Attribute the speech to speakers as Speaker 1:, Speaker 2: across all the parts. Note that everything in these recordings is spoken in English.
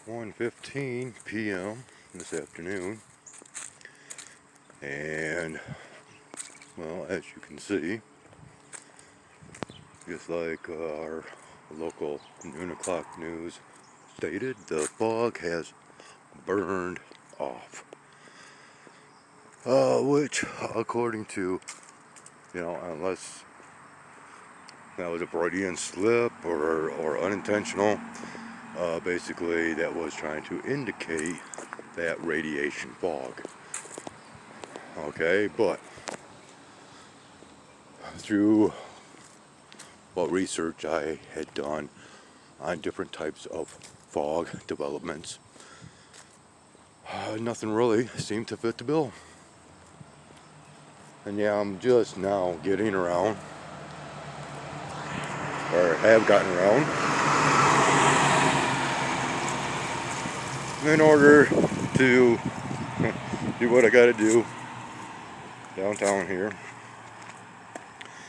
Speaker 1: 1:15 p.m. this afternoon, and well, as you can see, just like our local noon o'clock news stated, the fog has burned off, which according to, unless that was a Freudian slip or unintentional, basically that was trying to indicate that radiation fog. Okay, but through what research I had done on different types of fog developments, nothing really seemed to fit the bill. And yeah, I'm just now getting around, or have gotten around, in order to do what I gotta do downtown here.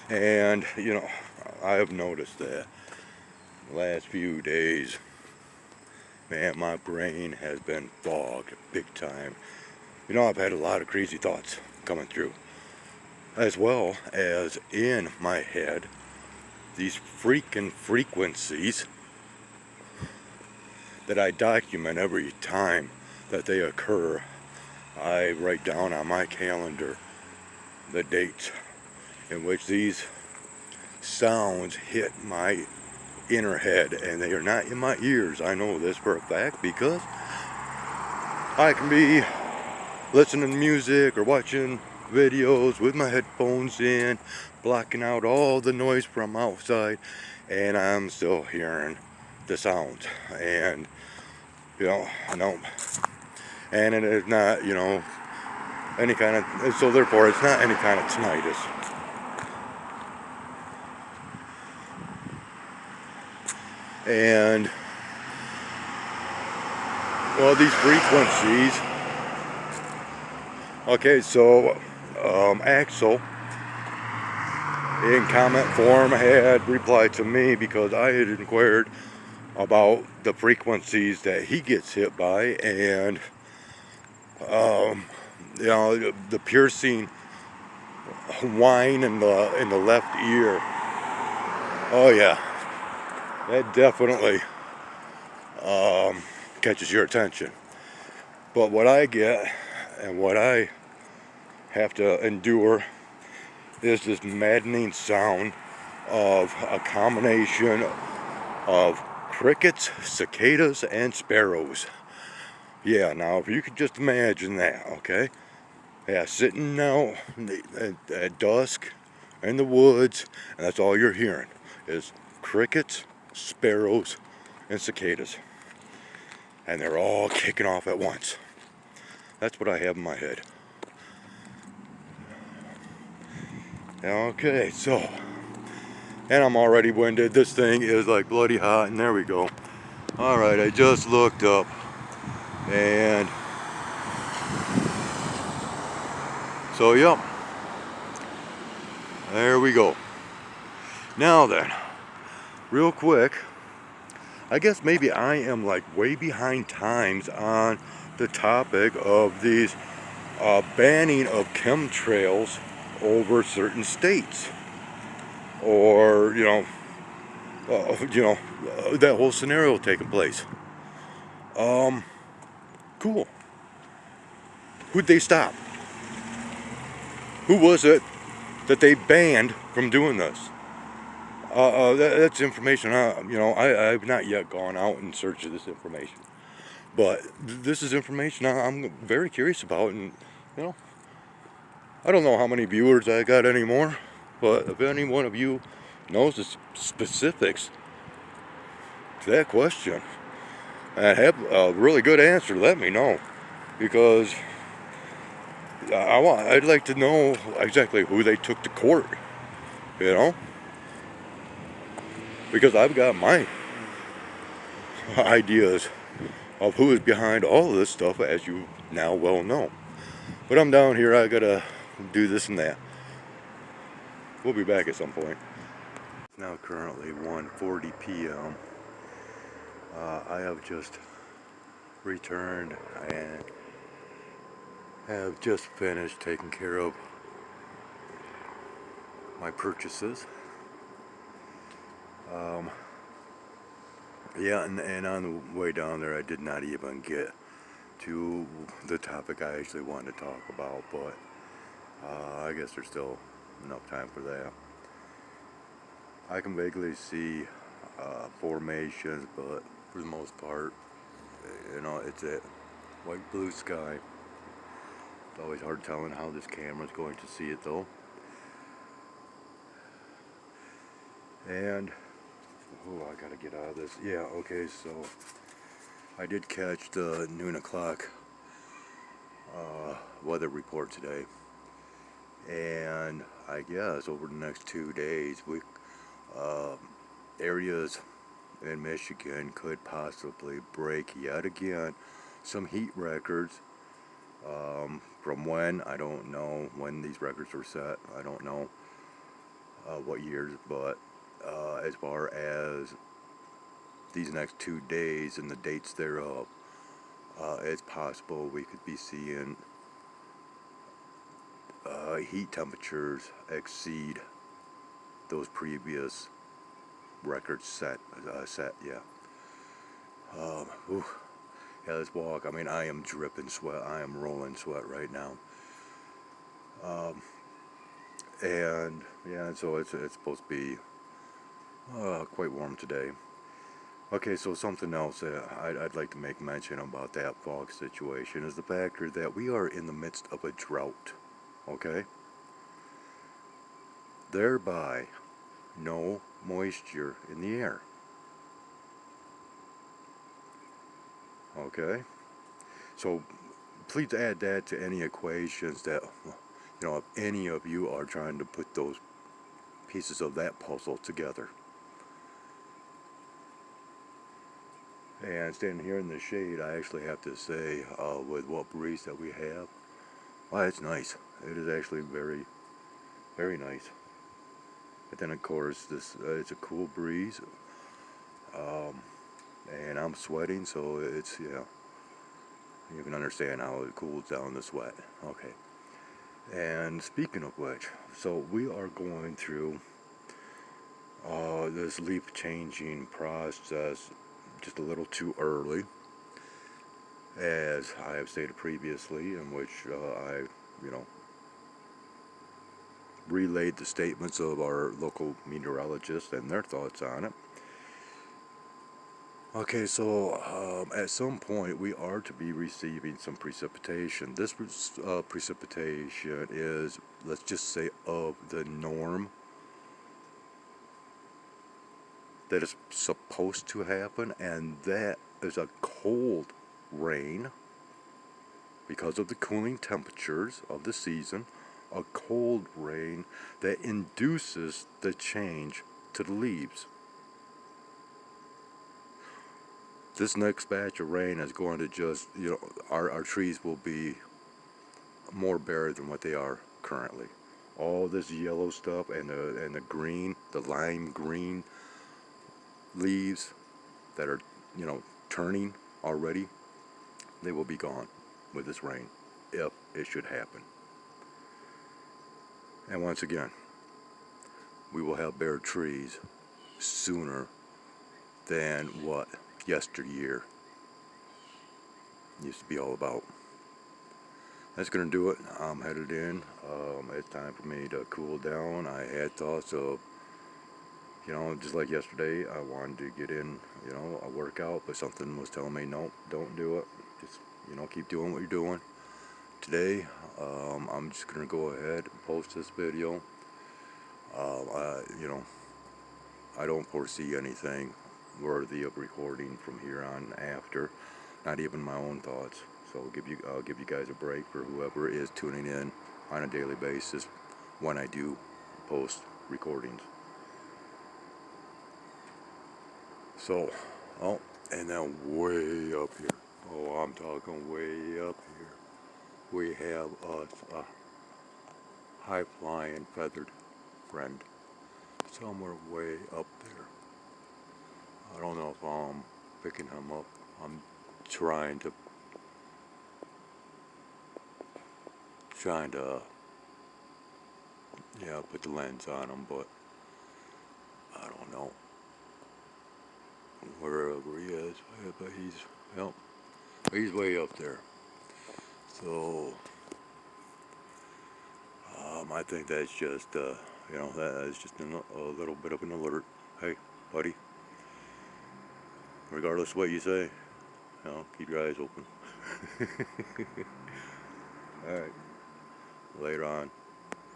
Speaker 1: And I have noticed that the last few days, man, my brain has been fogged big time. I've had a lot of crazy thoughts coming through, as well as in my head these freaking frequencies that I document every time that they occur. I write down on my calendar the dates in which these sounds hit my inner head, and they are not in my ears. I know this for a fact because I can be listening to music or watching videos with my headphones in, blocking out all the noise from outside, and I'm still hearing the sounds. And and it is not any kind of, so therefore it's not any kind of tinnitus. And well, these frequencies, okay, so Axel in comment form had replied to me because I had inquired about the frequencies that he gets hit by, and the piercing whine in the left ear. Oh yeah, that definitely catches your attention. But what I get and what I have to endure is this maddening sound of a combination of crickets, cicadas, and sparrows. Yeah, now if you could just imagine that, okay? Yeah, sitting out at dusk in the woods, and that's all you're hearing is crickets, sparrows, and cicadas. And they're all kicking off at once. That's what I have in my head. Okay, so, and I'm already winded. This thing is like bloody hot, and there we go. Alright, I just looked up, and so yep, there we go. Now then, real quick, I guess maybe I am like way behind times on the topic of these banning of chemtrails over certain states, or that whole scenario taking place. Cool. Who'd they stop? Who was it that they banned from doing this? That's information. I've not yet gone out in search of this information, but this is information I'm very curious about, and I don't know how many viewers I got anymore, but if any one of you knows the specifics to that question and have a really good answer, let me know, because I'd like to know exactly who they took to court, because I've got my ideas of who is behind all of this stuff, as you now well know. But I'm down here, I gotta do this and that. We'll be back at some point. It's now currently 1:40 p.m. I have just returned and have just finished taking care of my purchases. Yeah, and on the way down there, I did not even get to the topic I actually wanted to talk about, but I guess there's still enough time for that. I can vaguely see formations, but for the most part, it's a white blue sky. It's always hard telling how this camera's going to see it though. And oh, I gotta get out of this. Yeah, okay, so I did catch the noon o'clock weather report today, and I guess over the next 2 days, areas in Michigan could possibly break yet again some heat records. From when, I don't know when these records were set. I don't know what years, but as far as these next 2 days and the dates thereof, it's possible we could be seeing heat temperatures exceed those previous records set. Yeah. Yeah, this walk, I mean, I am dripping sweat. I am rolling sweat right now. And yeah, so it's supposed to be quite warm today. Okay, so something else that I'd like to make mention about that fog situation is the factor that we are in the midst of a drought. Okay? Thereby, no moisture in the air. Okay? So please add that to any equations that, if any of you are trying to put those pieces of that puzzle together. And standing here in the shade, I actually have to say, with what breeze that we have, well, it's nice. It is actually very, very nice. But then, of course, it's a cool breeze, and I'm sweating, so it's, you can understand how it cools down the sweat. Okay. And speaking of which, so we are going through this leaf changing process just a little too early, as I have stated previously, in which I, relayed the statements of our local meteorologists and their thoughts on it. Okay, so at some point we are to be receiving some precipitation. This precipitation is, let's just say, of the norm that is supposed to happen, and that is a cold rain because of the cooling temperatures of the season, a cold rain that induces the change to the leaves. This next batch of rain is going to just, our trees will be more bare than what they are currently. All this yellow stuff and the green, the lime green leaves that are, turning already, they will be gone with this rain, if it should happen. And once again, we will have bare trees sooner than what yesteryear used to be all about. That's going to do it. I'm headed in. It's time for me to cool down. I had thoughts of, just like yesterday, I wanted to get in, a workout, but something was telling me, no, don't do it. Just, keep doing what you're doing. Today, I'm just going to go ahead and post this video. I don't foresee anything worthy of recording from here on after, not even my own thoughts. So I'll give you guys a break for whoever is tuning in on a daily basis when I do post recordings. So, and then way up here, I'm talking way up here, we have a high-flying feathered friend, somewhere way up there. I don't know if I'm picking him up. I'm trying to trying to, yeah, put the lens on him, but I don't know wherever he is, but he's, well, he's way up there. So I think that's just, you know, that is just a little bit of an alert. Hey, buddy, regardless of what you say, you know, keep your eyes open. All right, later on.